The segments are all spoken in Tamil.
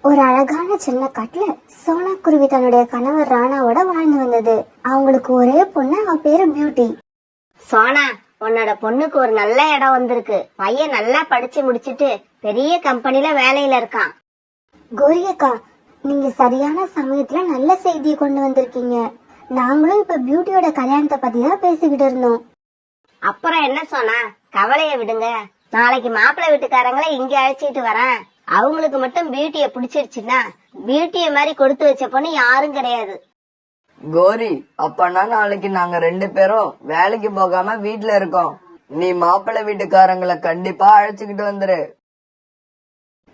ஒரு அழகான சின்ன காட்டுல சோனா குருவி தன்னுடைய கணவர் ராணாவோட வாழ்ந்து வந்தது. அவங்களுக்கு ஒரே பொண்ணு, அவ பேரு பியூட்டி. சோனா, உன்னோட பொண்ணுக்கு ஒரு நல்ல இடம் வந்திருக்கு. பையன் நல்லா படிச்சு முடிச்சிட்டு பெரிய கம்பெனில வேலையில இருக்கான். கோரி அக்கா, நீங்க சரியான சமயத்துல நல்ல செய்தியை கொண்டு வந்திருக்கீங்க. நாங்களும் இப்ப பியூட்டியோட கல்யாணத்தை பத்தி தான் பேசிக்கிட்டு இருந்தோம். அப்புறம் என்ன சோனா, கவலைய விடுங்க. நாளைக்கு மாப்பிள்ளை வீட்டுக்காரங்களை இங்க அழைச்சிட்டு வரேன். அவங்களுக்கு மட்டும் பியூட்டிய பிடிச்சிருச்சுன்னா பியூட்டிய மாதிரி கொடுத்து வச்ச பொண்ணு யாரும் கிடையாது. கோரி, அப்பனா நாளைக்கு நாங்க 2 பேரும் வேலைக்கு போகாம வீட்ல இருக்கோம். நீ மாப்பிள்ளை வீட்டுக்காரங்களை கண்டிப்பா அழைச்சுக்கிட்டு வந்துரு.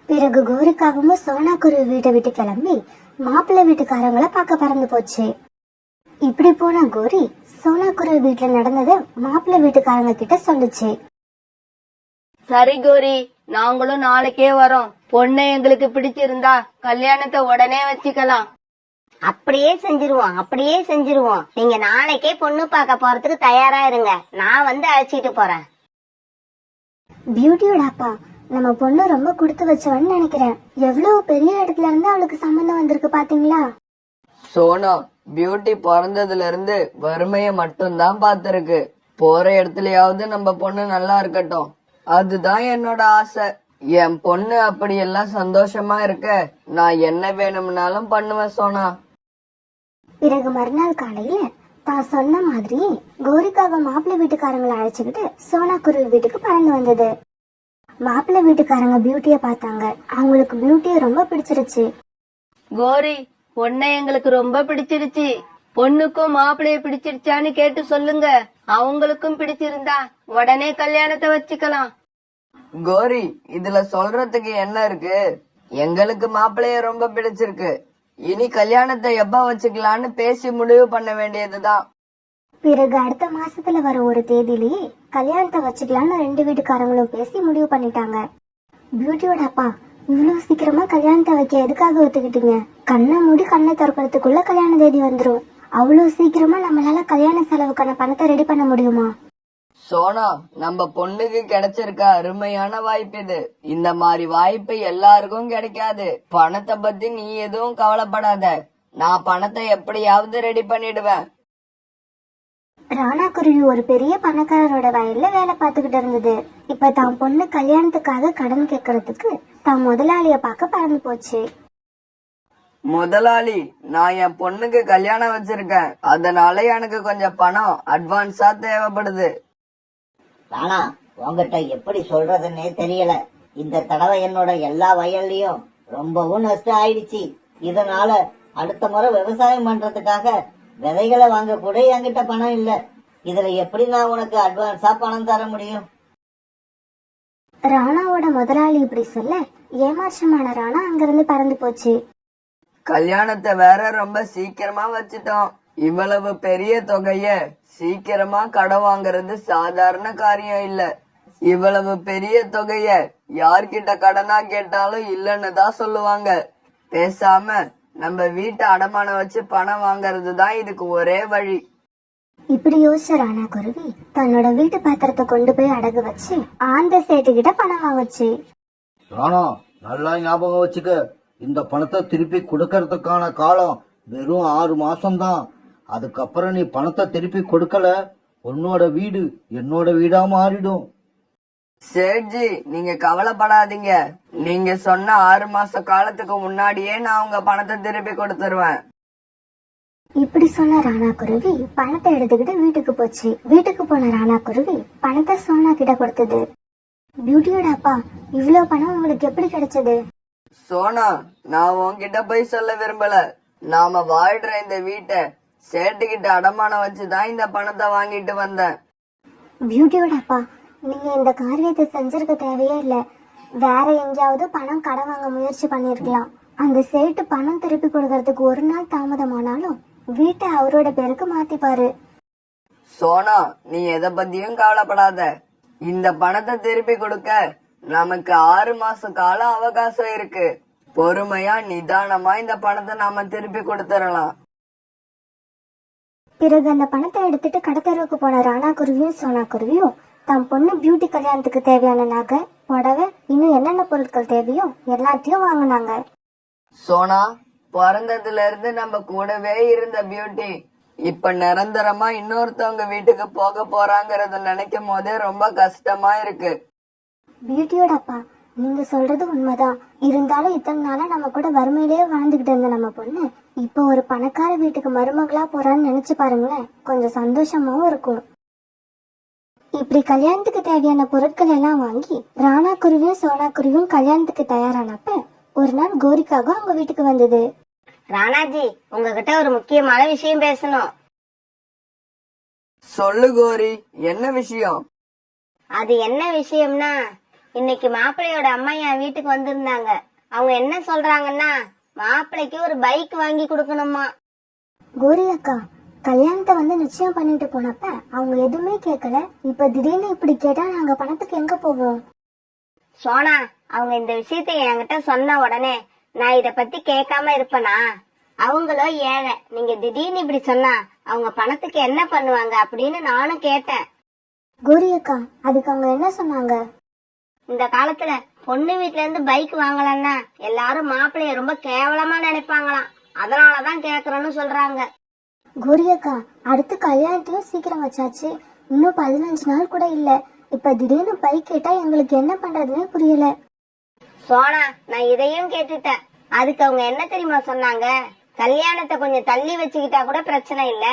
பிறகு கோரிக்காகவும் சோனா குருவி வீட்டை விட்டு கிளம்பி மாப்பிள்ளை வீட்டுக்காரங்களை பார்க்க பறந்து போச்சு. இப்படி போன கோரி சோனா குருவி வீட்டுல நடந்தது மாப்பிள்ளை வீட்டுக்காரங்க கிட்ட சொல்லுச்சு. சரி கோரி, நாங்களும் நாளைக்கே வரோம். பொண்ணு எங்களுக்கு பிடிச்சிருந்தா கல்யாணத்தை உடனே வச்சுக்கலாம். அப்படியே செஞ்சிருவோம். நீங்க நாளைக்கே பொண்ணு பார்க்க போறதுக்கு தயாரா இருங்க. நான் வந்து அழைச்சிட்டு போறேன். பியூட்டியோட அப்பா, நம்ம பொண்ணு ரொம்ப கொடுத்து வச்சவன்னு நினைக்கிறேன். எவ்வளவு பெரிய இடத்துல இருந்து அவளுக்கு சம்பந்தம் வந்திருக்கு பாத்தீங்களா? சோனா, பியூட்டி பிறந்ததுல இருந்து வறுமைய மட்டும்தான் பாத்திருக்கு. போற இடத்துலயாவது நம்ம பொண்ணு நல்லா இருக்கட்டும், அதுதான் என்னோட ஆசை. என் பொண்ணு அப்படி எல்லாம் சந்தோஷமா இருக்க நான் என்ன வேணும்னாலும் பண்ணுவேன் சோனா. பிறகு மறுநாள் காலையில தான் சொன்ன மாதிரி கோரிக்காக மாப்பிள்ளை வீட்டுக்காரங்களை அழைச்சுக்கிட்டு சோனா குருவி வீட்டுக்கு பறந்து வந்தது. மாப்பிள்ளை வீட்டுக்காரங்க பியூட்டிய பார்த்தாங்க. அவங்களுக்கு பியூட்டிய ரொம்ப பிடிச்சிருச்சு. கோரி, பொண்ணை எங்களுக்கு ரொம்ப பிடிச்சிருச்சு. பொண்ணுக்கும் மாப்பிள்ளைய பிடிச்சிருச்சான்னு கேட்டு சொல்லுங்க. அவங்களுக்கும் பிடிச்சிருந்தா உடனே கல்யாணத்தை வச்சுக்கலாம். கோரி, இதுல சொல்றதுக்கு என்ன இருக்கு? எங்களுக்கு மாப்பிள்ளைய ரொம்ப பிடிச்சிருக்கு. இனி கல்யாணத்தை எப்ப வச்சுக்கலான்னு பேசி முடிவு பண்ண வேண்டியதுதான். பிறகு அடுத்த மாசத்துல வர ஒரு தேதியிலேயே கல்யாணத்தை வச்சுக்கலான்னு 2 வீட்டுக்காரங்களும் பேசி முடிவு பண்ணிட்டாங்க. பியூட்டியோட அப்பா, இவ்வளவு சீக்கிரமா கல்யாணத்தை வைக்க எதுக்காக ஒத்துக்கிட்டீங்க? கண்ணை மூடி கண்ணை திறக்கிறதுக்குள்ள கல்யாண தேதி வந்துரும். அவ்வளவு சீக்கிரமா நம்மளால கல்யாண செலவுக்கான பணத்தை ரெடி பண்ண முடியுமா? சோனா, நம்ம பொண்ணுக்கு கிடைச்சிருக்க அருமையான வாய்ப்பு இது. இந்த மாதிரி வாய்ப்பு எல்லாருக்கும் கிடைக்காது. பணத்தை பத்தி நீ எதுவும் கவலைப்படாத. நான் பணத்தை எப்படியாவது ரெடி பண்ணிடுவேன். ராணா குருவி ஒரு பெரிய பணக்காரரோட வயல்ல வேலை பார்த்துக்கிட்டு இருந்தது. இப்ப தான் பொண்ணு கல்யாணத்துக்காக கடன் கேட்கறதுக்கு தான் முதலாளிய பார்க்க பறந்து போச்சு. முதலாளி, நான் என் பொண்ணுக்கு கல்யாணம் வச்சிருக்கேன். அதனால எனக்கு கொஞ்சம் பணம் அட்வான்ஸா தேவைப்படுது. ஆனா உங்ககிட்ட எப்படி சொல்றதுன்னே தெரியல. இந்த தடவை என்னோட எல்லா வயல்லையும் ரொம்பவும் நஷ்டம் ஆயிடுச்சு. இதனால அடுத்த முறை விவசாயம் பண்றதுக்காக விதைகளை வாங்க கூட என்கிட்ட பணம் இல்ல. இதுல எப்படி நான் உனக்கு அட்வான்ஸா பணம் தர முடியும்? ராணாவோட முதலாளி இப்படி சொல்ல ஏமாற்றமான ராணா அங்கிருந்து பறந்து போச்சு. கல்யாணத்தை வேற ரொம்ப சீக்கிரமா வச்சிட்டோம். இவ்வளவு பெரிய தொகைய சீக்கிரமா கடன் வாங்குறது சாதாரண காரியம் இல்ல. இவ்வளவு பெரிய தொகைய யார்கிட்ட கடனா கேட்டாலும் இல்லன்னு தான் சொல்லுவாங்க. பேசாம நம்ம வீட்டை அடமானம் வச்சு பணம் வாங்கறது தான் இதுக்கு ஒரே வழி. இப்படி யோசிச்ச ராணா குருவி தன்னோட வீட்டு பாத்திரத்தை கொண்டு போய் அடகு வச்சு ஆந்த சேட்டு கிட்ட பணம் வாங்குச்சு. ராணா, நல்லா ஞாபகம் வச்சுக்க. இந்த பணத்தை திருப்பி கொடுக்கறதுக்கான காலம் வெறும் 6 மாசம்தான். அதுக்கப்புறம் நீ பணத்தை திருப்பி கொடுக்கல, உன்னோட வீடு என்னோட வீடா மாறிடும். சேட்ஜி, நீங்க கவலைப்படாதீங்க. நீங்க சொன்ன 6 மாச காலத்துக்கு முன்னாடியே நான் உங்க பணத்தை திருப்பி கொடுத்துருவேன். இப்படி சொன்ன ராணா குருவி பணத்தை எடுத்துக்கிட்டு வீட்டுக்கு போச்சு. வீட்டுக்கு போன ராணா குருவி பணத்தை சோனா கிட்ட கொடுத்தது. பியூட்டியோட அப்பா, இவ்வளவு பணம் உங்களுக்கு எப்படி கிடைச்சது? சோனா, நான் உன்கிட்ட போய் சொல்ல விரும்பல. நாம வாழ்ற இந்த வீட்டை சேட்டுக்கிட்ட அடமானம் வச்சுதான் இந்த பணத்தை வாங்கிட்டு வந்தேன். பியூட்டியோட அப்பா, நீங்க இந்த காரியத்தை செஞ்சிருக்க தேவையே இல்ல. வேற எங்கேயாவது பணம் கடன் வாங்க முயற்சி பண்ணிருக்கலாம். அந்த சேட்டு பணம் திருப்பி கொடுக்கறதுக்கு ஒரு நாள் தாமதமானாலும் வீட்டை அவரோட பேருக்கு மாத்திப்பாரு. சோனா, நீ எதை பத்தியும் கவலைப்படாத. இந்த பணத்தை திருப்பி கொடுக்க நமக்கு 6 மாச கால அவகாசம் இருக்கு. பொறுமையா நிதானமா இந்த பணத்தை நாம திருப்பி கொடுத்துடலாம். பிறகு அந்த பணத்தை எடுத்துட்டு கடத்தெருவுக்கு போன ராணா குருவியும் சோனா குருவியும் தம் பொண்ணு பியூட்டி கல்யாணத்துக்கு தேவையான நகை, புடவை, இன்னும் என்னென்ன பொருட்கள் தேவையோ எல்லாத்தையும் வாங்கினாங்க. சோனா, பிறந்ததுல இருந்து நம்ம கூடவே இருந்த பியூட்டி இப்ப நிரந்தரமா இன்னொருத்தவங்க வீட்டுக்கு போக போறாங்கறத நினைக்கும் போதே ரொம்ப கஷ்டமா இருக்கு. பியூட்டியோட அப்பா, நீங்க சொல்றது உண்மைதான். இருந்தாலும் இத்தனை நாளா நம்ம கூட வறுமையிலேயே வாழ்ந்துகிட்டு இருந்த நம்ம பொண்ணு இப்போ ஒரு பணக்கார வீட்டுக்கு மருமகளா போறான்னு நினைச்சு பாருங்களேன், கொஞ்சம் சந்தோஷமாவும் இருக்கும். இப்படி கல்யாணத்துக்கு தேவையான பொருட்கள் எல்லாம் வாங்கி ராணா குருவியும் சோனா குருவியும் கல்யாணத்துக்கு தயாரானப்ப ஒரு நாள் கோரிக்காக அவங்க வீட்டுக்கு வந்தது. ராணாஜி, உங்ககிட்ட ஒரு முக்கியமான விஷயம் பேசணும். சொல்லு கோரி, என்ன விஷயம்? அது என்ன விஷயம்னா, இன்னைக்கு மாப்பிள்ளையோட அம்மா என் வீட்டுக்கு வந்திருந்தாங்க. அவங்க என்ன சொல்றாங்கன்னா, மாப்பிள்ளைக்கு ஒரு பைக் வாங்கி கொடுக்கணுமா. கோரி அக்கா, கல்யாணத்தை வந்து நிச்சயம் பண்ணிட்டு போனப்ப அவங்க எதுவுமே கேட்கல. இப்ப திடீர்னு இப்படி கேட்டா நாங்க பணத்துக்கு எங்க போவோம்? சோனா, அவங்க இந்த விஷயத்தை என்கிட்ட சொன்ன உடனே நான் இத பத்தி கேட்காம இருப்பேனா? அவங்களோ ஏழை, நீங்க திடீர்னு இப்படி சொன்னா அவங்க பணத்துக்கு என்ன பண்ணுவாங்க அப்படின்னு நானும் கேட்டேன். கோரி அக்கா, அதுக்கு அவங்க என்ன சொன்னாங்க? இந்த காலத்துல பொண்ணு வீட்ல இருந்து பைக் வாங்கலன்னா எல்லாரும் மாப்பிள்ளைய ரொம்ப கேவலமா நினைப்பாங்களாம். அதனாலதான் கேக்குறேன்னு சொல்றாங்க. கோரி அக்கா, அடுத்து கல்யாணத்தையும் சீக்கிரம் வச்சாச்சு. இன்னும் 15 நாள் கூட இல்ல. இப்ப திடீர்னு பைக் கேட்டா எங்களுக்கு என்ன பண்றதுன்னு புரியல. சோனா, நான் இதையும் கேட்டுட்டேன். அதுக்கு அவங்க என்ன தெரியுமா சொன்னாங்க? கல்யாணத்தை கொஞ்சம் தள்ளி வச்சுக்கிட்டா கூட பிரச்சனை இல்ல,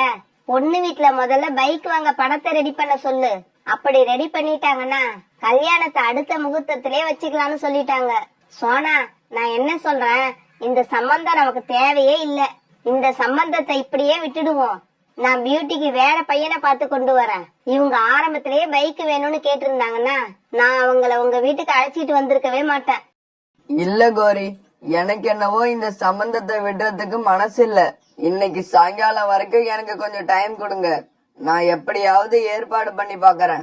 பொண்ணு வீட்ல முதல்ல பைக் வாங்க பணத்தை ரெடி பண்ண சொல்லு. அப்படி ரெடி பண்ணிட்டாங்கன்னா கல்யாணத்தை அடுத்த முகூர்த்தத்திலே வச்சுக்கலாம்னு சொல்லிட்டாங்க. சோனா, நான் என்ன சொல்றேன், இந்த சம்பந்தம் நமக்கு தேவையே இல்ல. இந்த சம்பந்தத்தை இப்படியே விட்டுடுவோம். நான் பியூட்டிக்கு வேற பையனை பார்த்து கொண்டு வரேன். இவங்க ஆரம்பத்திலேயே பைக் வேணும்னு கேட்டிருந்தாங்கன்னா நான் அவங்கள உங்க வீட்டுக்கு அழைச்சிட்டு வந்திருக்கவே மாட்டேன். இல்ல கோரி, எனக்கு என்னவோ இந்த சம்பந்தத்தை விடுறதுக்கு மனசு இல்ல. இன்னைக்கு சாயங்காலம் வரைக்கும் எனக்கு கொஞ்சம் டைம் கொடுங்க. நான் எப்படியாவது ஏற்பாடு பண்ணி பாக்குறேன்.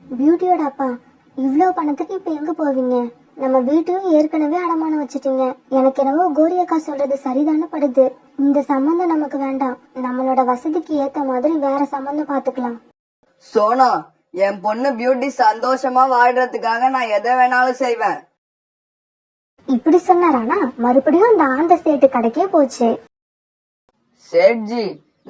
பியூட்டியோட அப்பா, இவ்ளோ பணத்துக்கு இப்ப எங்க போவீங்க? நம்ம வீட்டையும் ஏற்கனவே அடமானம் வச்சுட்டீங்க. எனக்கு என்னவோ கோரி அக்கா சொல்றது சரிதானே படுது. இந்த சம்பந்தம் நமக்கு வேண்டாம். நம்மளோட வசதிக்கு ஏத்த மாதிரி வேற சம்பந்தம் பாத்துக்கலாம். சோனா, என் பொண்ணு பியூட்டி சந்தோஷமா வாழ்றதுக்காக நான் எதை வேணாலும் செய்வேன். இப்படி சொன்னாரானா மறுபடியும் அந்த ஆந்த சேட்டு கடைக்கே போச்சு. சேட்ஜி,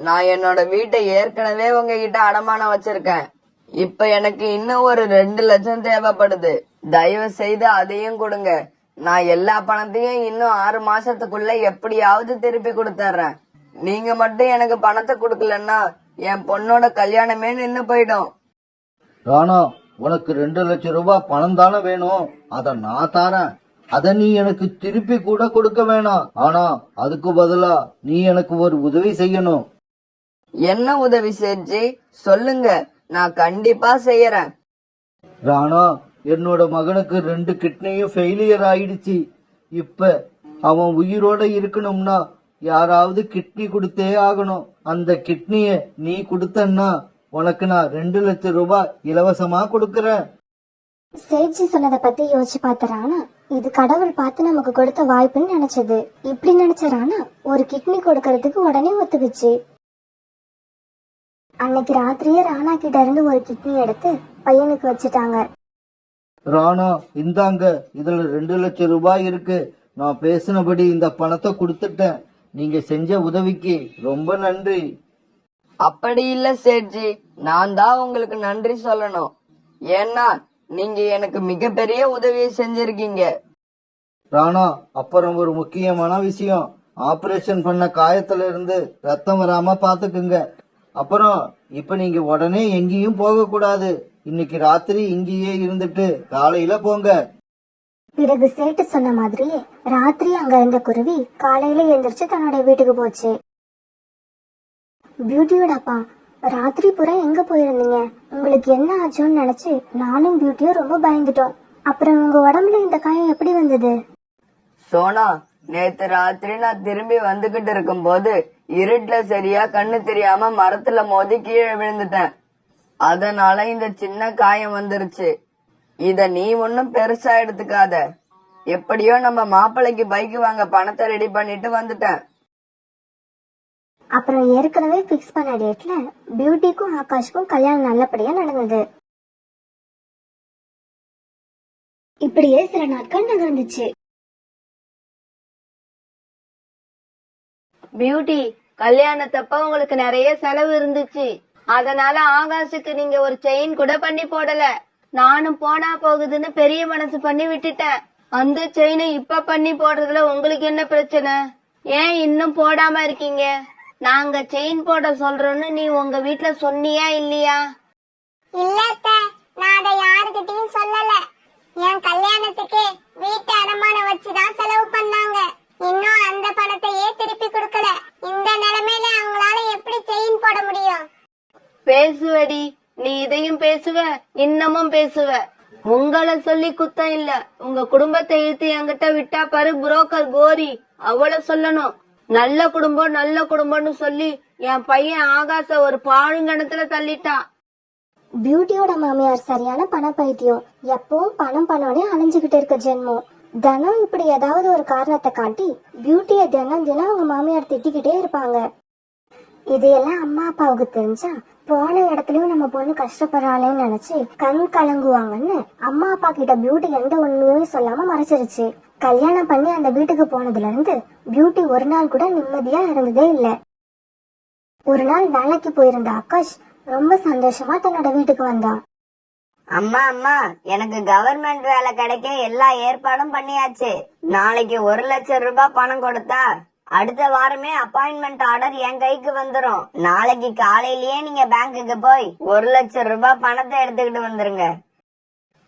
நான் என்னோட வீட்டை ஏற்கனவே உங்ககிட்ட அடமானம் வச்சிருக்கேன். இப்ப எனக்கு இன்னும் ஒரு 2 லட்சம் தேவைப்படுது. தயவு செய்து அதையும் கொடுங்க. நான் எல்லா பணத்தையும் இன்னும் 6 மாசத்துக்குள்ள எப்படியாவது திருப்பி கொடுத்துறேன். நீங்க மட்டும் எனக்கு பணத்தை கொடுக்கலன்னா என் பொண்ணோட கல்யாணமே நின்னு போயிடும். ராணா, உனக்கு 2 லட்சம் ரூபாய் பணம் தானே வேணும், அத நான் தாரேன். அத நீ எனக்கு திருப்பி கூட கொடுக்க வேணாம். ஆனா அதுக்கு பதிலா நீ எனக்கு ஒரு உதவி செய்யணும். என்ன உதவி சேட்ஜி, சொல்லுங்க, நான் கண்டிப்பா செய்யறேன். ராணா, என்னோட மகனுக்கு 2 கிட்னியும் ஃபெயிலியர் ஆயிடுச்சு. இப்ப அவன் உயிரோட இருக்கணும்னா யாராவது கிட்னி கொடுத்தே ஆகணும். அந்த கிட்னிய நீ கொடுத்தன்னா உனக்கு நான் 2 லட்சம் ரூபாய் இலவசமா கொடுக்கறேன். சேட்ஜி சொன்னதை பத்தி யோசிச்சு பார்த்தரானா இது கடவுள் பார்த்து நமக்கு கொடுத்த வாய்ப்புன்னு நினைச்சது. இப்படி நினைச்சரானா ஒரு கிட்னி கொடுக்கறதுக்கு உடனே ஒத்துக்குச்சு. அன்னைக்கு ராத்திரியே ராணா கிட்ட இருந்து ஒரு கிட்னி எடுத்து பையனுக்கு வச்சுட்டாங்க. ராணா, இந்தாங்க, இதுல 2 லட்சம் ரூபாய் இருக்கு. நான் பேசினபடி இந்த பணத்தை கொடுத்துட்டேன். நீங்க செஞ்ச உதவிக்கு ரொம்ப நன்றி. அப்படி இல்ல சேட்ஜி, நான் தான் உங்களுக்கு நன்றி சொல்லணும். ஏன்னா நீங்க எனக்கு மிகப்பெரிய உதவியை செஞ்சிருக்கீங்க. ராணா, அப்புறம் ஒரு முக்கியமான விஷயம். ஆபரேஷன் பண்ண காயத்துல இருந்து ரத்தம் வராம பாத்துக்குங்க. அப்புறம் இப்ப நீங்க உடனே எங்கேயும் போக கூடாது. இன்னைக்கு ராத்திரி இங்கேயே இருந்துட்டு காலையில போங்க. பிறகு சேட்டு சொன்ன மாதிரியே ராத்திரி அங்க இருந்த குருவி காலையில எழுந்திரிச்சு தன்னோட வீட்டுக்கு போச்சு. பியூட்டியோட அப்பா, ராத்திரி பூரா எங்க போயிருந்தீங்க? உங்களுக்கு என்ன ஆச்சோன்னு நினைச்சு நானும் பியூட்டியும் ரொம்ப பயந்துட்டோம். அப்புறம் உங்க உடம்புல இந்த காயம் எப்படி வந்தது? சோனா, நேத்து ராத்திரி நான் திரும்பி வந்துகிட்டு இருக்கும் போது இருட்டுல சரியா கண்ணு தெரியாம மரத்துல மோதி கீழே விழுந்துட்டேன். அதனால இந்த சின்ன காயம் வந்துருச்சு. இத நீ ஒன்னும் பெருசா எடுத்துக்காத. எப்படியோ நம்ம மாப்பிள்ளைக்கு பைக் வாங்க பணத்தை ரெடி பண்ணிட்டு வந்துட்டேன். அப்புறம் ஏற்கனவே பிக்ஸ் பண்ண டேட்ல பியூட்டிக்கும் ஆகாஷ்க்கும் கல்யாணம் நல்லபடியா நடந்தது. இப்படியே சில நாட்கள் நகர்ந்துச்சு. பியூட்டி, கல்யாணத்தப்ப உங்களுக்கு நிறைய செலவு இருந்துச்சு. அதனால ஆகாஷுக்கு நீங்க ஒரு செயின் கூட பண்ணி போடல. நானும் போனா போகுதுன்னு பெரிய மனசு பண்ணி விட்டுட்டேன். அந்த செயினை இப்ப பண்ணி போடுறதுல உங்களுக்கு என்ன பிரச்சனை? ஏன் இன்னும் போடாம இருக்கீங்க? நாங்க செயின் போட சொல்றோம்னு நீ உங்க வீட்ல சொன்னியா இல்லையா? இல்ல அத்தை, நான் அதை யாருக்கிட்டையும் சொல்லல. என் கல்யாணத்துக்கு வீட்டு அடமானம் வச்சுதான் செலவு பண்ணாங்க. இன்னும் அந்த பணத்தையே திருப்பி கொடுக்கல. இந்த நிலைமையில அவங்களால எப்படி செயின் போட முடியும்? பேசுவடி, நீ இதையும் பேசுவ, இன்னமும் பேசுவ. உங்களை சொல்லி குத்தம் இல்ல. உங்க குடும்பத்தை இழுத்து என்கிட்ட விட்டா பாரு புரோக்கர் கோரி, அவளை சொல்லணும். நல்ல குடும்பம் நல்ல குடும்பம்னு சொல்லி என் பையன் ஆகாச ஒரு பாழுங்கணத்துல தள்ளிட்டான். பியூட்டியோட மாமியார் சரியான பண பைத்தியம். எப்பவும் பணம் பண்ணோடனே அலைஞ்சுகிட்டு இருக்க ஜென்மம். தினம் இப்படி ஏதாவது ஒரு காரணத்தை காட்டி பியூட்டிய தினம் தினம் அவங்க மாமியார் திட்டிக்கிட்டே இருப்பாங்க. இதையெல்லாம் அம்மா அப்பாவுக்கு தெரிஞ்சா போன இடத்துலயும் நம்ம பொண்ணு கஷ்டப்படுறாளேன்னு நினைச்சு கண் கலங்குவாங்கன்னு அம்மா அப்பா கிட்ட பியூட்டி எந்த உண்மையும் சொல்லாம மறைச்சிருச்சு. கல்யாணம் பண்ணி அந்த வீட்டுக்கு போனதுல இருந்து பியூட்டி ஒரு நாள் கூட நிம்மதியா இருந்ததே இல்ல. ஒரு நாள் வேலைக்கு போயிருந்த ஆகாஷ் ரொம்ப சந்தோஷமா தன்னோட வீட்டுக்கு வந்தான். அம்மா அம்மா, எனக்கு கவர்மெண்ட் வேலை கிடைக்க எல்லா ஏற்பாடும் பண்ணியாச்சு. நாளைக்கு 1,00,000 ரூபாய் பணம் கொடுத்தா அடுத்த வாரமே அப்பாயின்மெண்ட் ஆர்டர் என் கைக்கு வந்துரும். நாளைக்கு காலையிலேயே நீங்க பேங்க்குக்கு போய் 1,00,000 ரூபாய் பணத்தை எடுத்துக்கிட்டு வந்துருங்க.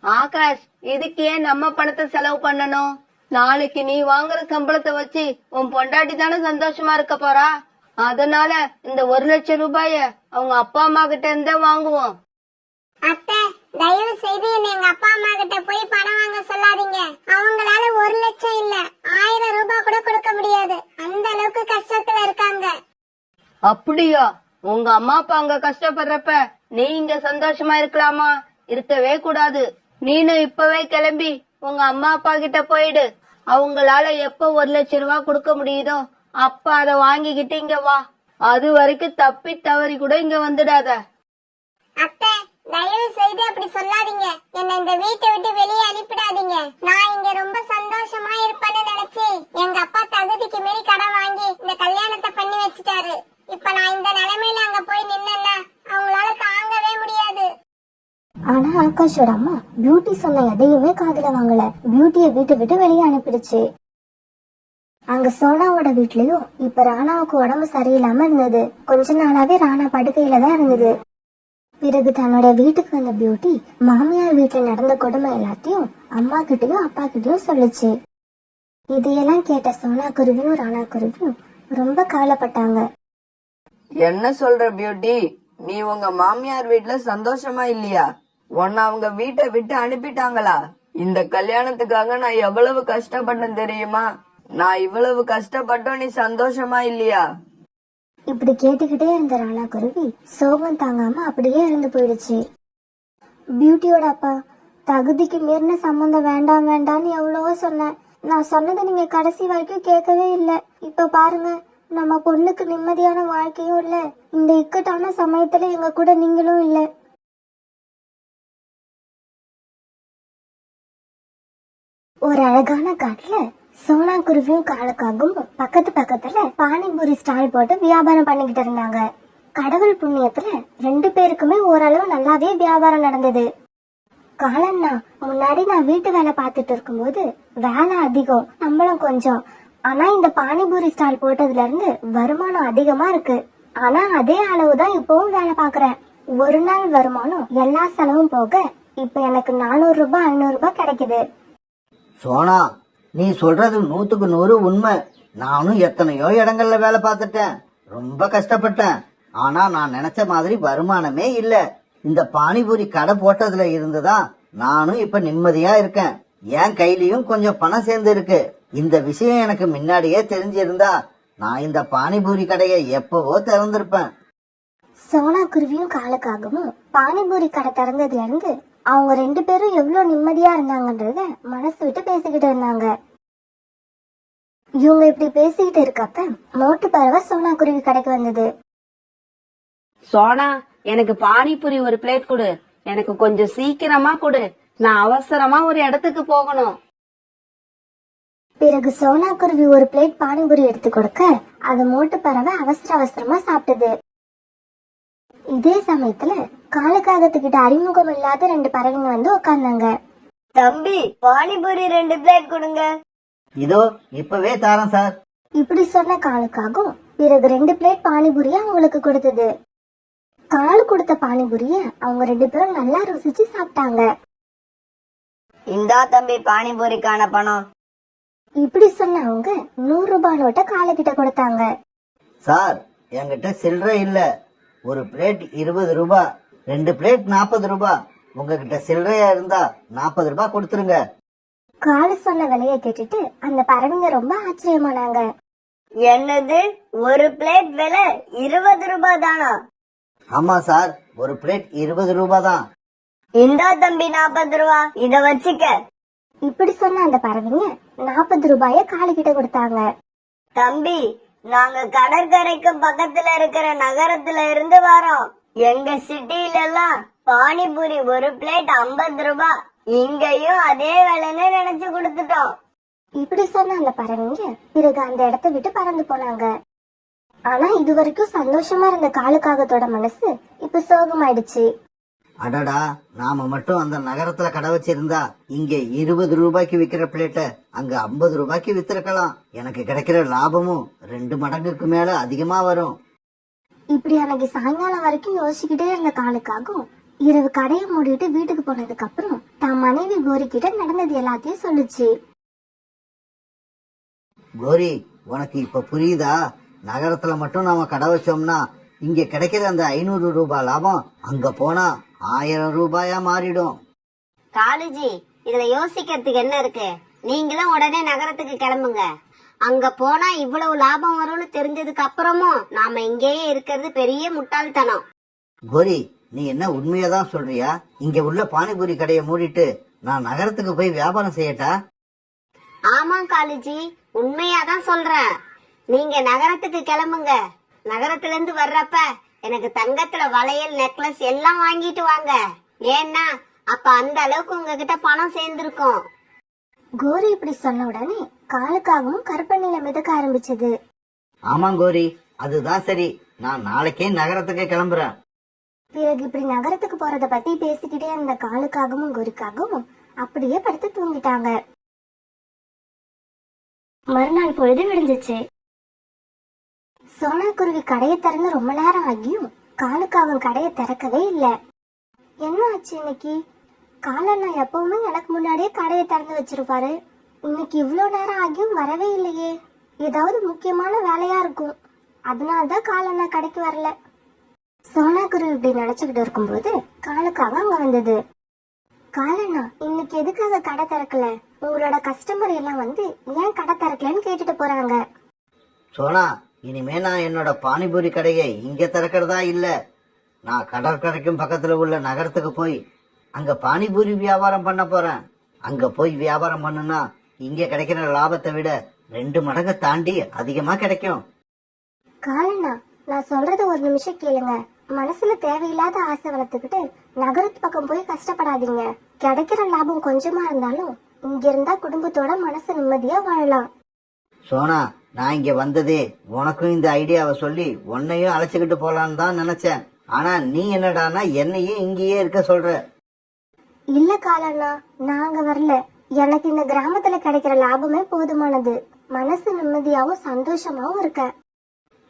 ஆகாஷ், இதுக்கு ஏன் நம்ம பணத்தை செலவு பண்ணணும்? நாளைக்கு நீ வாங்குற சம்பளத்தை வச்சு உன் பொண்டாட்டி தானே சந்தோஷமா இருக்க போறா. அதனால இந்த 1,00,000 ரூபாய அவங்க அப்பா அம்மா கிட்ட இருந்தே வாங்குவோம். அத்தை, தயவு செய்து என்ன எங்க அப்பா அம்மா கிட்ட போய் பணம் வாங்க சொல்லாதீங்க. அவங்களால 1,00,000 இல்ல 1000 ரூபாய் கூட கொடுக்க முடியாது. அந்த அளவுக்கு கஷ்டத்துல இருக்காங்க. அப்படியா? உங்க அம்மா அப்பா அங்க கஷ்டப்படுறப்ப நீ இங்க சந்தோஷமா இருக்கலாமா? இருக்கவே கூடாது. நீனும் இப்பவே கிளம்பி உங்க அம்மா அப்பா கிட்ட போயிடு. அவங்களால எப்ப 1,00,000 ரூபாய் கொடுக்க முடியுதோ அப்ப அத வாங்கிக்கிட்டு இங்க வா. அது வரைக்கும் தப்பி தவறி கூட இங்க வந்துடாத. அத்தை, தயவு செய்து அப்படி சொல்லாதீங்க. என்ன இந்த வீட்டை விட்டு வெளியே அனுப்பிடாதீங்க. நான் இங்க ரொம்ப சந்தோஷமா இருப்பேன்னு நினைச்சு எங்க அப்பா தகுதிக்கு மீறி கடன் வாங்கி இந்த கல்யாணத்தை பண்ணி வச்சுட்டாரு. இப்ப நான் இந்த நிலைமையில அங்க போய் நின்னா அவங்களால தாங்கவே முடியாது. ஆனா ஆகாஷோட அம்மா பியூட்டி சொன்ன எதையுமே காதுல வாங்கல. பியூட்டிய வீட்டை விட்டு வெளியே அனுப்பிடுச்சு. அங்க சோனாவோட வீட்லயும் இப்ப ராணாவுக்கு உடம்பு சரியில்லாம இருந்தது. கொஞ்ச நாளாவே ராணா படுக்கையில தான் இருந்தது. பிறகு தன்னோட வீட்டுக்கு வந்த பியூட்டி மாமியார் வீட்டுல நடந்த கொடுமை எல்லாத்தையும் அம்மா கிட்டயும் அப்பா கிட்டயும் சொல்லுச்சு. இதையெல்லாம் கேட்ட சோனா குருவியும் ராணா குருவியும் ரொம்ப கவலைப்பட்டாங்க. என்ன சொல்ற பியூட்டி? நீ உங்க மாமியார் வீட்ல சந்தோஷமா இல்லையா? உன்னை அவங்க வீட்டை விட்டு அனுப்பிட்டாங்களா? இந்த கல்யாணத்துக்காக நான் எவ்வளவு கஷ்டப்பட்டேன் தெரியுமா? நான் இவ்வளவு கஷ்டப்பட்டோம், நீ சந்தோஷமா இல்லையா? இப்படி கேட்டுக்கிட்டே இருந்த ராணா குருவி சோகம் தாங்காம அப்படியே இறந்து போயிடுச்சு. பியூட்டியோட அப்பா, தகுதிக்கு மீறின சம்பந்தம் வேண்டாம் வேண்டாம்னு எவ்வளவோ சொன்னேன். நான் சொன்னதை நீங்க கடைசி வரைக்கும் கேட்கவே இல்லை. இப்ப பாருங்க, நம்ம பொண்ணுக்கு நிம்மதியான வாழ்க்கையும் இல்ல, இந்த இக்கட்டான சமயத்துல எங்க கூட நீங்களும் இல்ல. ஒரு அழகான காட்டுல சோனா குருவியும் காலுக்காகவும் பக்கத்துல பானிபூரி ஸ்டால் போட்டு வியாபாரம் பண்ணிக்கிட்டு இருந்தாங்க. கடவுள் புண்ணியத்துல 2 பேருக்குமே ஓரளவு நல்லாவே வியாபாரம் நடந்தது. காலன்னா, முன்னாடி நான் வீட்டு வேலை பார்த்துட்டு இருக்கும்போது வேலை அதிகம், சம்பளம் கொஞ்சம். ஆனா இந்த பானிபூரி ஸ்டால் போட்டதுல இருந்து வருமானம் அதிகமா இருக்கு. ஆனா அதே அளவுதான் இப்பவும் வேலை பாக்குறேன். ஒரு நாள் வருமானம் எல்லா செலவும் போக இப்ப எனக்கு 400 ரூபாய் 500 ரூபாய் கிடைக்குது. சோனா, நீ சொல்றது 100க்கு 100 உண்மை. நானும் எத்தனையோ இடங்கள்ல வேலை பார்த்துட்டேன், ரொம்ப கஷ்டப்பட்டேன். ஆனா நான் நினைச்ச மாதிரி வருமானமே இல்ல. இந்த பானிபூரி கடை போட்டதுல இருந்துதான் நானும் இப்ப நிம்மதியா இருக்கேன். என் கையிலயும் கொஞ்சம் பணம் சேர்ந்து இருக்கு. இந்த விஷயம் எனக்கு முன்னாடியே தெரிஞ்சிருந்தா நான் இந்த பானிபூரி கடையை எப்பவோ திறந்திருப்பேன். சோனா குருவியும் காலுக்காகவும் பானிபூரி கடை திறந்ததுல இருந்து அவங்க 2 பேரும் எவ்வளவு நிம்மதியா இருந்தாங்கன்றத மனசு விட்டு பேசிக்கிட்டு இருந்தாங்க. இவங்க இப்படி பேசிக்கிட்டு இருக்கப்ப மோட்டு பறவை சோனா குருவி கடைக்கு வந்தது. சோனா, எனக்கு பானிபூரி ஒரு பிளேட் கொடு. எனக்கு கொஞ்சம் சீக்கிரமா கொடு. நான் அவசரமா ஒரு இடத்துக்கு போகணும். பிறகு சோனா குருவி ஒரு பிளேட் பானிபூரி எடுத்து கொடுக்க அது மோட்டு பறவை அவசர அவசரமா சாப்பிட்டது. இதே சமயத்துல காலுக்காகத்துக்கிட்ட அறிமுகம் இல்லாத 2 பறவைங்க வந்து உட்கார்ந்தாங்க. தம்பி பானிபூரி 2 பிளேட் கொடுங்க. இதோ இப்பவே தாரேன் சார். இப்படி சொன்ன காலுக்காகும் பிறகு 2 பிளேட் பானிபூரிய அவங்களுக்கு கொடுத்தது. காலு கொடுத்த பானிபூரிய அவங்க 2 பேரும் நல்லா ருசிச்சு சாப்பிட்டாங்க. இந்தா தம்பி பானிபூரிக்கான பணம். இப்படி சொன்ன அவங்க 100 ரூபாய் நோட்டை காலு கிட்ட கொடுத்தாங்க. சார் என்கிட்ட சில்லறை இல்ல. ஒரு பிளேட் 20 ரூபாய், 2 பிளேட் 40 ரூபாய். உங்ககிட்ட சில்லறையா இருந்தா 40 ரூபாய் கொடுத்துருங்க. காலு சொன்ன விலையை கேட்டுட்டு அந்த பறவைங்க ரொம்ப ஆச்சரியமானாங்க. என்னது, ஒரு பிளேட் விலை 20 ரூபாய் தானா? ஆமா சார், ஒரு பிளேட் 20 ரூபாய் தான். இந்தா தம்பி 40 ரூபா, இத வச்சுக்க. இப்படி சொன்ன அந்த பறவைங்க 40 ரூபாய காலு கிட்ட கொடுத்தாங்க. தம்பி, நாங்க கடற்கரைக்கு பக்கத்துல இருக்கிற நகரத்துல இருந்து வரோம். எங்க சிட்டில எல்லாம் பானிபூரி ஒரு பிளேட் 50 ரூபாய். இங்கேயும் அதே விலைன்னு நினைச்சு கொடுத்துட்டோம். இப்படி சொன்ன அந்த பறவைங்க பிறகு அந்த இடத்தை விட்டு பறந்து போனாங்க. ஆனா இது வரைக்கும் சந்தோஷமா இருந்த காலுக்காகத்தோட மனசு இப்ப சோகமாயிடுச்சு. அடடா, நாம மட்டும் அந்த நகரத்துல கடை வச்சிருந்தா இங்க 20 ரூபாய்க்கு விக்கிற பிளேட்ட அங்க 50 ரூபாய்க்கு வித்திருக்கலாம். எனக்கு கிடைக்கிற லாபமும் 2 மடங்குக்கு மேல அதிகமா வரும். இப்படி அன்னைக்கு சாயங்காலம் வரைக்கும் யோசிச்சுக்கிட்டே இருந்த காலுக்காகும் இரவு கடையை மூடிட்டு வீட்டுக்கு போனதுக்கு அப்புறம் தான் மனைவி கோரி கிட்ட நடந்தது எல்லாத்தையும் சொல்லுச்சு. கோரி, உனக்கு இப்ப புரியுதா? நகரத்துல மட்டும் நாம கடை வச்சோம்னா இங்க கிடைக்கிற அந்த 500 ரூபாய் லாபம் அங்க போனா 1000 ரூபாயா மாறிடும். காலுஜி, இதுல யோசிக்கிறதுக்கு என்ன இருக்கு? நீங்களும் உடனே நகரத்துக்கு கிளம்புங்க. அங்க போனா இவ்வளவு லாபம் வரும்னு தெரிஞ்சதுக்கு அப்புறமும் நாம இங்கேயே இருக்கிறது பெரிய முட்டாள்தனம். கோரி, நீ என்ன உண்மையாதான் சொல்றியா? இங்க உள்ள பானிபூரி கடையை மூடிட்டு நான் நகரத்துக்கு போய் வியாபாரம் செய்யட்டா? ஆமா காலுஜி, உண்மையாதான் சொல்றேன். நீங்க நகரத்துக்கு கிளம்புங்க. நகரத்துல இருந்து வர்றப்ப எனக்கு தங்கத்துல வளையல், நெக்லஸ் எல்லாம் வாங்கிட்டு வாங்க. ஏன்னா அப்ப அந்த அளவுக்கு உங்ககிட்ட பணம் சேர்ந்திருக்கும். கோரி இப்படி சொன்ன உடனே காலுக்காகவும் கருப்பண்ணில மிதக்க ஆரம்பிச்சது. ஆமா கோரி, அதுதான் சரி. நான் நாளைக்கே நகரத்துக்கு கிளம்புறேன். பிறகு இப்படி நகரத்துக்கு போறத பத்தி பேசிக்கிட்டே இருந்த காலுக்காகவும் கோரிக்காகவும் அப்படியே படுத்து தூங்கிட்டாங்க. மறுநாள் பொழுது விடிஞ்சிச்சு. சோனா குருவி கடையை திறந்து ரொம்ப நேரம் ஆகியும் காலுக்காகவும் கடையை திறக்கவே இல்ல. என்ன ஆச்சு இன்னைக்கு? காலண்ணா எப்பவுமே எனக்கு முன்னாடியே கடையை திறந்து வச்சிருப்பாரு. இன்னைக்கு இவ்வளவு நேரம் ஆகியும் வரவே இல்லையே. ஏதாவது முக்கியமான வேலையா இருக்கும். அதனாலதான் காலண்ணா கடைக்கு வரல. சோனா குருவி இப்படி நினைச்சுக்கிட்டு இருக்கும்போது காலுக்காக அங்க வந்தது. காலண்ணா, இன்னைக்கு எதுக்காக கடை திறக்கல? உங்களோட கஸ்டமர் எல்லாம் வந்து ஏன் கடை திறக்கலன்னு கேட்டுட்டு போறாங்க. சோனா, இனிமே நான் என்னோட பானிபூரி கடையை இங்க திறக்கிறதா இல்ல. நான் கடற்கரைக்கும் பக்கத்துல உள்ள நகரத்துக்கு போய் அங்க பானிபூரி வியாபாரம் பண்ண போறேன். அங்க போய் வியாபாரம் பண்ணுனா இங்க கிடைக்கிற லாபத்தை விட 2 மடங்கு தாண்டி அதிகமா கிடைக்கும். காலண்ணா, நான் சொல்றது ஒரு நிமிஷம் கேளுங்க. மனசுல தேவையில்லாத ஆசை வளர்த்துக்கிட்டு நகரத்து பக்கம் போய் கஷ்டப்படாதீங்க. கிடைக்கிற லாபம் கொஞ்சமா இருந்தாலும் இங்க இருந்தா குடும்பத்தோட மனசு நிம்மதியா வாழலாம். சோனா, நான் இங்க வந்ததே உனக்கும் இந்த ஐடியாவை சொல்லி உன்னையும் அழைச்சுக்கிட்டு போலான்னு தான் நினைச்சேன். ஆனா நீ என்னடானா என்னையும் இங்கேயே இருக்க சொல்ற. இல்ல காலண்ணா, நாங்க வரல. எனக்கு இந்த கிராமத்துல கிடைக்கிற லாபமே போதுமானது. மனசு நிம்மதியாவும் சந்தோஷமாவும் இருக்க.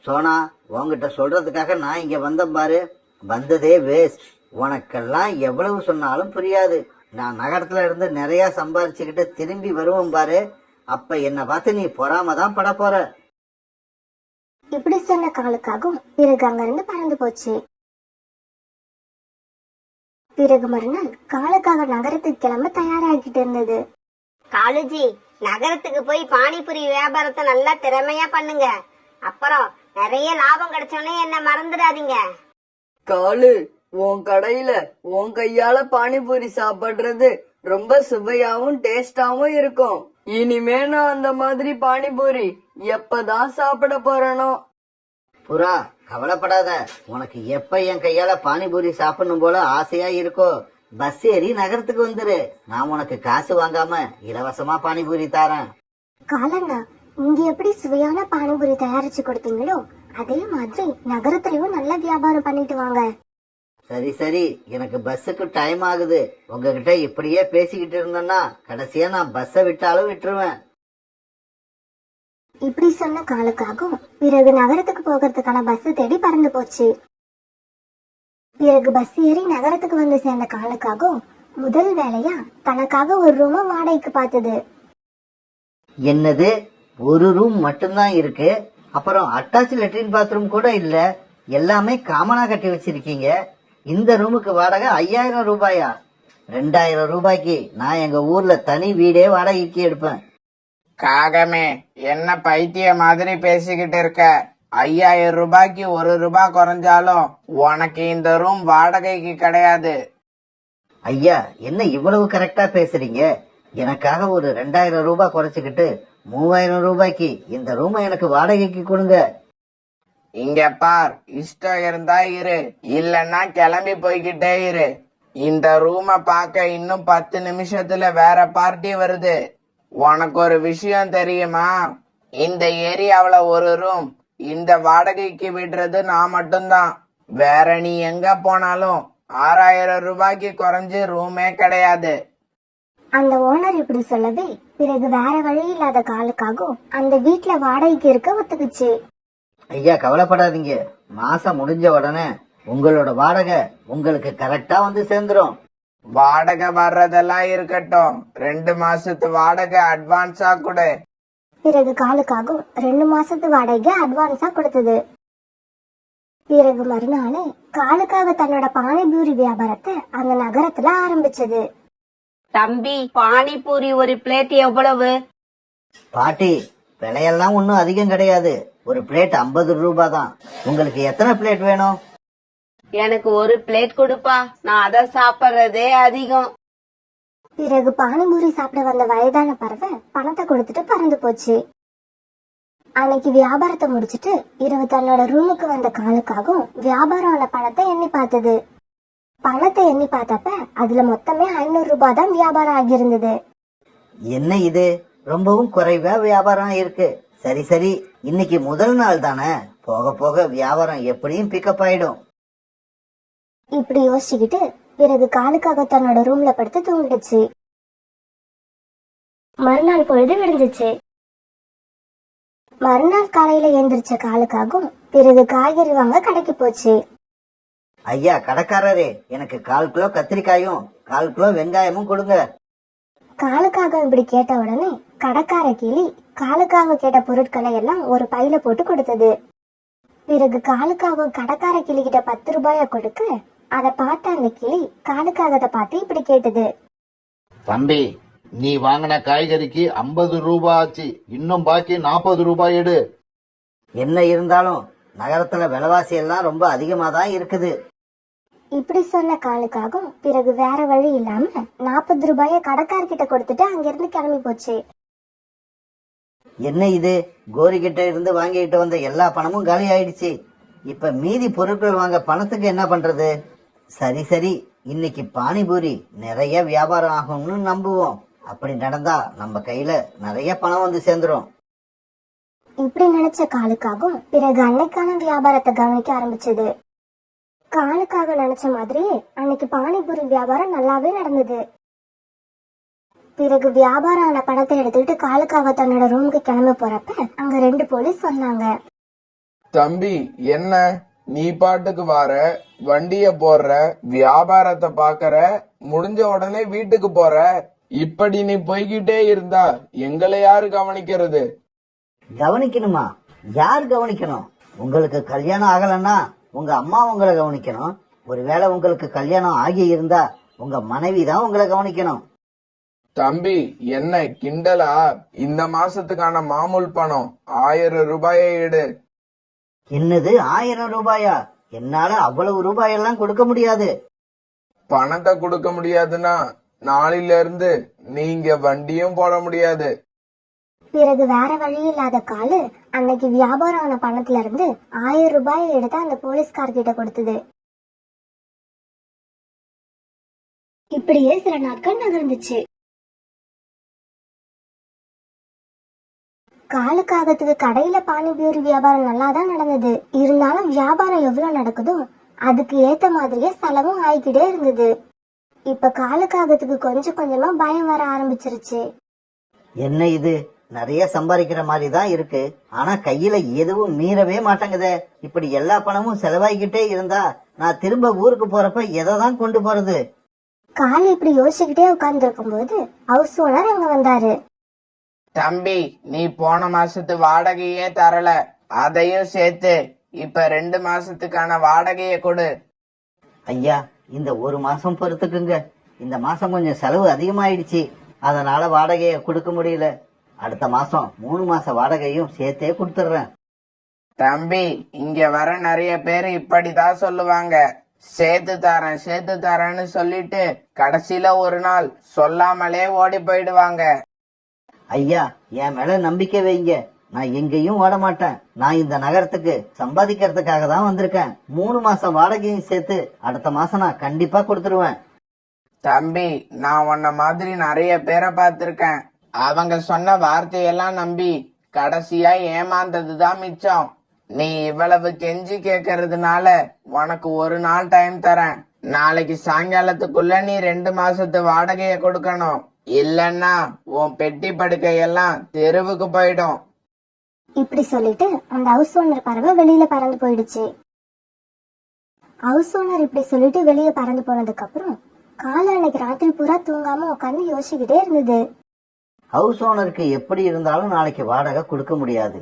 சோனா, உன்கிட்ட சொல்றதுக்காக நான் இங்க வந்தேன் பாரு. வந்ததே வேஸ்ட். உனக்கெல்லாம் எவ்வளவு சொன்னாலும் புரியாது. நான் நகரத்துல இருந்து நிறைய சம்பாரிச்சுக்கிட்டு திரும்பி வருவோம் பாரு. அப்ப என்ன பார்த்து நீ பொறாம தான் பட போற. இப்படி சொன்ன காலுக்காகவும் பிறகு அங்கிருந்து பறந்து போச்சு. பிறகு மறுநாள் காலுக்காக நகரத்துக்கு கிளம்ப தயாராகிட்டு இருந்தது. காலுஜி, நகரத்துக்கு போய் பானிபூரி வியாபாரத்தை நல்லா திறமையா பண்ணுங்க. அப்புறம் நிறைய லாபம் கிடைச்சோன்னே என்ன மறந்துடாதீங்க. காலு, உன் கடையில உன் கையால பானிபூரி சாப்பிடுறது ரொம்ப சுவையாவும் டேஸ்டாவும் இருக்கும். இனிமே நான் அந்த மாதிரி பானிபூரி எப்பதான் சாப்பிட போறேனோ. புறா, கவலைப்படாத. உனக்கு எப்ப என் கையால பானிபூரி சாப்பிடணும் போல ஆசையா இருக்கோ, பஸ் ஏறி நகரத்துக்கு வந்துரு. நான் உனக்கு காசு வாங்காம இலவசமா பானிபூரி தாரேன். காலண்ணா, இங்க எப்படி சுவையான பானிபூரி தயாரிச்சு கொடுத்தீங்களோ அதே மாதிரி நகரத்திலயும் நல்ல வியாபாரம் பண்ணிட்டு வாங்க. சரி சரி, எனக்கு பஸ்ஸுக்கு டைம் ஆகுது. உங்ககிட்ட இப்படியே பேசிக்கிட்டு இருந்தேன்னா கடைசியா நான் பஸ்ஸை விட்டாலும் விட்டுருவேன். இப்படி சொன்ன காலுக்காகும் பிறகு நகரத்துக்கு போகிறதுக்கான பஸ் தேடி பறந்து போச்சு. பிறகு பஸ் ஏறி நகரத்துக்கு வந்து சேர்ந்த காலுக்காகும் முதல் வேலையா தனக்காக ஒரு ரூம வாடகைக்கு பார்த்தது. என்னது, ஒரு ரூம் மட்டும்தான் இருக்கு? அப்புறம் அட்டாச் லெட்ரின் பாத்ரூம் கூட இல்ல. எல்லாமே காமனா கட்டி வச்சிருக்கீங்க. இந்த ரூமுக்கு வாடகை 5000 ரூபாயா? 2000 ரூபாய்க்கு நான் எங்க ஊர்ல தனி வீடே வாடகைக்கு எடுப்பேன். காகமே, என்ன பைத்திய மாதிரி பேசிக்கிட்டு இருக்க? 5000 ரூபாய்க்கு 1 ரூபாய் குறைஞ்சாலும் உனக்கு இந்த ரூம் வாடகைக்கு கிடையாது. ஐயா, என்ன இவ்வளவு கரெக்டா பேசுறீங்க? எனக்காக ஒரு 2000 ரூபாய் குறைச்சுக்கிட்டு 3000 ரூபாய்க்கு இந்த ரூமை எனக்கு வாடகைக்கு கொடுங்க. இங்க பார், இஷ்டம் இருந்தா இரு, இல்லன்னா கிளம்பி போய்கிட்டே இரு. இந்த ரூமை பார்க்க இன்னும் 10 நிமிஷத்துல வேற பார்ட்டி வருது. உனக்கு ஒரு விஷயம் தெரியுமா? இந்த ஏரியாவுல ஒரு ரூம் இந்த வாடகைக்கு விடுறது நான் மட்டும்தான். வேற நீ எங்க போனாலும் 6000 ரூபாய்க்கு குறைஞ்சு ரூமே கிடையாது. அந்த ஓனர் இப்படி சொல்லவே பிறகு வேற வழி இல்லாத காலுக்காகும் அந்த வீட்டுல வாடகைக்கு இருக்க ஒத்துக்குச்சு. ஐயா, கவலைப்படாதீங்க. மாசம் முடிஞ்ச உடனே உங்களோட வாடகை உங்களுக்கு கரெக்டா வந்து சேர்ந்துரும். வாடகை வர்றதெல்லாம் இருக்கட்டும், 2 மாசத்து வாடகை அட்வான்ஸா கொடு. பிறகு காலுக்காகும் 2 மாசத்து வாடகை அட்வான்ஸா கொடுத்தது. பிறகு மறுநாள் காலுக்காக தன்னோட பானிபூரி வியாபாரத்தை அந்த நகரத்துல ஆரம்பிச்சது. தம்பி, பானிபூரி ஒரு பிளேட் எவ்வளவு? பாட்டி, விலையெல்லாம் ஒன்றும் அதிகம் கிடையாது. ஒரு பிளேட் 50 ரூபாய் தான். உங்களுக்கு எத்தனை பிளேட் வேணும்? எனக்கு ஒரு பிளேட் கொடுப்பா, நான் அதை சாப்பிடுறதே அதிகம். பிறகு பானிபூரி சாப்பிட வந்த வயதான பறவை பணத்தை கொடுத்துட்டு பறந்து போச்சு. அன்னைக்கு வியாபாரத்தை முடிச்சிட்டு இரவு தன்னோட ரூமுக்கு வந்த காலுக்காகவும் வியாபாரம் ஆன பணத்தை எண்ணி பார்த்தது. பணத்தை எண்ணி பார்த்தப்ப அதுல மொத்தமே 500 ரூபாய் தான் வியாபாரம் ஆகியிருந்தது. என்ன இது, ரொம்பவும் குறைவா வியாபாரம் இருக்கு. சரி சரி, இன்னைக்கு முதல் நாள் தானே, போக போக வியாபாரம் எப்படியும் பிக்கப் ஆயிடும். இப்படி யோசிச்சுக்கிட்டு பிறகு காலுக்காக தன்னோட ரூம்ல படுத்து தூங்கிடுச்சு. மறுநாள் பொழுது விடிஞ்சிச்சு. மறுநாள் காலையில எந்திரிச்ச காலுக்காகவும் பிறகு காய்கறி வாங்க கடைக்கு போச்சு. ஐயா கடைக்காரரே, எனக்கு 1/4 கிலோ கத்திரிக்காயும் 1/4 கிலோ வெங்காயமும் கொடுங்க. காலுக்காக இப்படி கேட்ட உடனே கடைக்கார கிளி காலுக்காக கேட்ட பொருட்களை எல்லாம் ஒரு பையில போட்டு கொடுத்தது. பிறகு காலுக்காக கடைக்கார கிளி கிட்ட 10 ரூபாய கொடுக்க அதை பார்த்த அந்த கிளி காலுக்காகத்தை பார்த்து இப்படி கேட்டது. தம்பி, நீ வாங்கின காய்கறிக்கு 50 ரூபாய் ஆச்சு. இன்னும் பாக்கி 40 ரூபாய் எடு. என்ன இருந்தாலும் நகரத்துல விலைவாசி எல்லாம் ரொம்ப அதிகமா தான் இருக்குது. இப்படி சொன்ன காலுக்காகவும் பிறகு வேற வழி இல்லாம 40 ரூபாய கடைக்காரர்கிட்ட கொடுத்துட்டு அங்கிருந்து கிளம்பி போச்சு. என்ன இது, கோரி கிட்ட இருந்து வாங்கிட்டு வந்த எல்லா பணமும் காலி ஆயிடுச்சு. இப்ப மீதி பொருட்கள் வாங்க பணத்துக்கு என்ன பண்றது? சரி சரி, இன்னைக்கு பானிபூரி நிறைய வியாபாரம் ஆகும்னு நம்புவோம். அப்படி நடந்தா நம்ம கையில நிறைய பணம் வந்து சேர்ந்துரும். இப்படி நினைச்ச காலுக்காகவும் பிறகு அன்னைக்கான வியாபாரத்தை கவனிக்க ஆரம்பிச்சது. காலுக்காக நினைச்ச மாதிரியே அன்னைக்கு பானிபூரி வியாபாரம் நல்லாவே நடந்தது. பிறகு வியாபாரம் ஆன பணத்தை எடுத்துக்கிட்டு காலுக்காக தன்னோட ரூமுக்கு கிளம்ப போறப்ப அங்க 2 போலீஸ் வந்தாங்க. தம்பி, என்ன நீ பாட்டுக்கு வார, வண்டிய போடுற, வியாபாரத்தை பாக்கற, முடிஞ்ச உடனே வீட்டுக்கு போற. இப்படி நீ போய்கிட்டே இருந்தா எங்களை யாரு கவனிக்கிறது? கவனிக்கணுமா? யார் கவனிக்கணும்? உங்களுக்கு கல்யாணம் ஆகலன்னா உங்க அம்மா உங்களை கவனிக்கணும். ஒருவேளை உங்களுக்கு கல்யாணம் ஆகி இருந்தா உங்க மனைவி தான் உங்களை கவனிக்கணும். தம்பி, என்ன கிண்டலா? இந்த மாசத்துக்கான மாமூல் பணம் 1000 ரூபாயை எடு. என்னது, 1000 ரூபாயா? என்னால அவ்வளவு ரூபாயெல்லாம் கொடுக்க முடியாது. பணத்தை கொடுக்க முடியாதுன்னா நாளில இருந்து நீங்க வண்டியும் போட முடியாது. பிறகு வேற வழி இல்லாத காலு அன்னைக்கு வியாபாரம் ஆன பணத்துல இருந்து 1000 ரூபாயை எடுத்து அந்த போலீஸ்கார்கிட்ட கொடுத்தது. இப்படியே சில நாட்கள் நகர்ந்துச்சு. காலுக்காகத்துக்கு கடையில பானிபூரி வியாபாரம் நல்லா தான் நடந்தது. இருந்தாலும் வியாபாரம் எவ்வளவு நடக்குதோ அதுக்கு ஏத்த மாதிரியே செலவும் ஆகிக்கிட்டே இருந்தது. இப்ப காலுக்காகத்துக்கு கொஞ்சம் கொஞ்சமா பயம் வர ஆரம்பிச்சிருச்சு. என்ன இது, நிறைய சம்பாதிக்கிற மாதிரி தான் இருக்கு, ஆனா கையில எதுவும் மீறவே மாட்டேங்குதே. இப்படி எல்லா பணமும் செலவாகிக்கிட்டே இருந்தா நான் திரும்ப ஊருக்கு போறப்ப எதை தான் கொண்டு போறது? காலு இப்படி யோசிச்சுக்கிட்டே உட்கார்ந்து இருக்கும் போது ஹவுஸ் ஓனர் அங்க வந்தாரு. தம்பி, நீ போன மாசத்து வாடகையே தரல, அதையும் சேர்த்து இப்ப 2 மாசத்துக்கான வாடகைய கொடு. ஐயா, இந்த ஒரு மாசம் பொறுத்துக்குங்க. இந்த மாசம் கொஞ்சம் செலவு அதிகமாயிடுச்சு, அதனால வாடகைய கொடுக்க முடியல. அடுத்த மாசம் 3 மாச வாடகையும் சேர்த்தே கொடுத்துடுறேன். தம்பி, இங்க வர நிறைய பேர் இப்படிதான் சொல்லுவாங்க, சேர்த்து தரேன்னு சொல்லிட்டு கடைசியில ஒரு நாள் சொல்லாமலே ஓடி போயிடுவாங்க. ஐயா, என் மேல நம்பிக்கை வைங்க. நான் எங்கேயும் ஓட மாட்டேன். நான் இந்த நகரத்துக்கு சம்பாதிக்கிறதுக்காக தான் வந்திருக்கேன். 3 மாசம் வாடகையும் சேர்த்து அடுத்த மாசம் நான் கண்டிப்பா கொடுத்துருவேன். தம்பி, நான் உன்ன மாதிரி நிறைய பேரை பார்த்திருக்கேன். அவங்க சொன்ன வார்த்தையெல்லாம் நம்பி கடைசியா ஏமாந்ததுதான் மிச்சம். நீ இவ்வளவு கெஞ்சி கேட்கறதுனால உனக்கு ஒரு நாள் டைம் தரேன். நாளைக்கு சாயங்காலத்துக்குள்ள நீ 2 மாசத்து வாடகைய கொடுக்கணும். இல்லன்னா உன் பெட்டி படுக்கையெல்லாம் தெருவுக்கு போயிடும். இப்படி சொல்லிட்டு அந்த ஹவுஸ் ஓனர் பறவை வெளியில பறந்து போயிடுச்சு. ஹவுஸ் ஓனர் இப்படி சொல்லிட்டு வெளியே பறந்து போனதுக்கு அப்புறம் காலை அன்னைக்கு ராத்திரி பூரா தூங்காம உட்காந்து யோசிச்சுக்கிட்டே இருந்தது. ஹவுஸ் ஓனருக்கு எப்படி இருந்தாலும் நாளைக்கு வாடகை கொடுக்க முடியாது.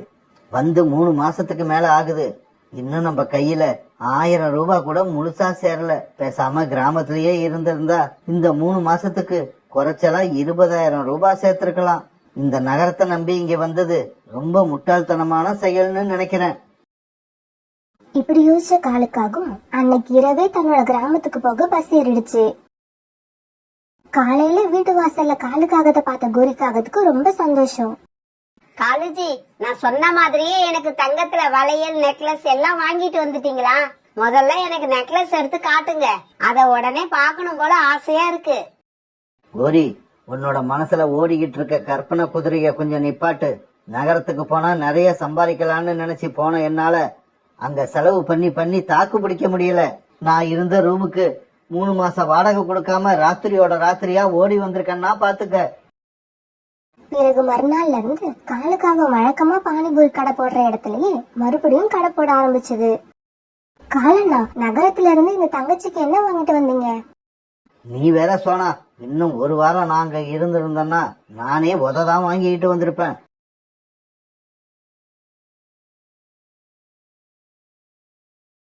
வந்து 3 மாசத்துக்கு மேல ஆகுது. இன்னும் நம்ம கையில 1000 ரூபாய் கூட முழுசா சேரல. பேசாம கிராமத்திலேயே இருந்திருந்தா இந்த 3 மாசத்துக்கு குறைச்சலா 20,000 ரூபாய் சேர்த்திருக்கலாம். இந்த நகரத்தை நம்பி இங்க வந்தது ரொம்ப முட்டாள்தனமான செயல்னு நினைக்கிறேன். இப்படி யோசிச்ச காலுக்காகவும் அன்னைக்கு இரவே தன்னோட கிராமத்துக்கு போக பஸ் ஏறிடுச்சு. காலையில வீட்டு வாசல்ல காலுக்காகத்தை பார்த்த கோரிக்காகத்துக்கு ரொம்ப சந்தோஷம். காலுஜி, நான் சொன்ன மாதிரியே எனக்கு தங்கத்துல வளையல் நெக்லஸ் எல்லாம் வாங்கிட்டு வந்துட்டீங்களா? முதல்ல எனக்கு நெக்லஸ் எடுத்து காட்டுங்க, அத உடனே பார்க்கணும் போல ஆசையா இருக்கு. கோரி, உன்னோட மனசுல ஓடிக்கிட்டு இருக்க கற்பனை குதிரைய கொஞ்சம் நிப்பாட்டு. நகரத்துக்கு போனா நிறைய சம்பாதிக்கலாம்னு நினைச்சு போன என்னால அங்க செலவு பண்ணி பண்ணி தாக்கு பிடிக்க முடியல. நான் இருந்த ரூமுக்கு 3 மாசம் வாடகை கொடுக்காம ராத்திரியோட ராத்திரியா ஓடி வந்திருக்கேன்னா பாத்துக்க. பிறகு மறுநாள்ல இருந்து காலுக்காக வழக்கமா பானிபூரி கடை போடுற இடத்துலயே மறுபடியும் கடை போட ஆரம்பிச்சது. காலண்ணா, நகரத்துல இருந்து இந்த தங்கச்சிக்கு என்ன வாங்கிட்டு வந்தீங்க? நீ வேற சோனா, இன்னும் ஒரு வாரம் நாங்க இருந்திருந்தோம்னா நானே உததான் வாங்கிட்டு வந்திருப்பேன்.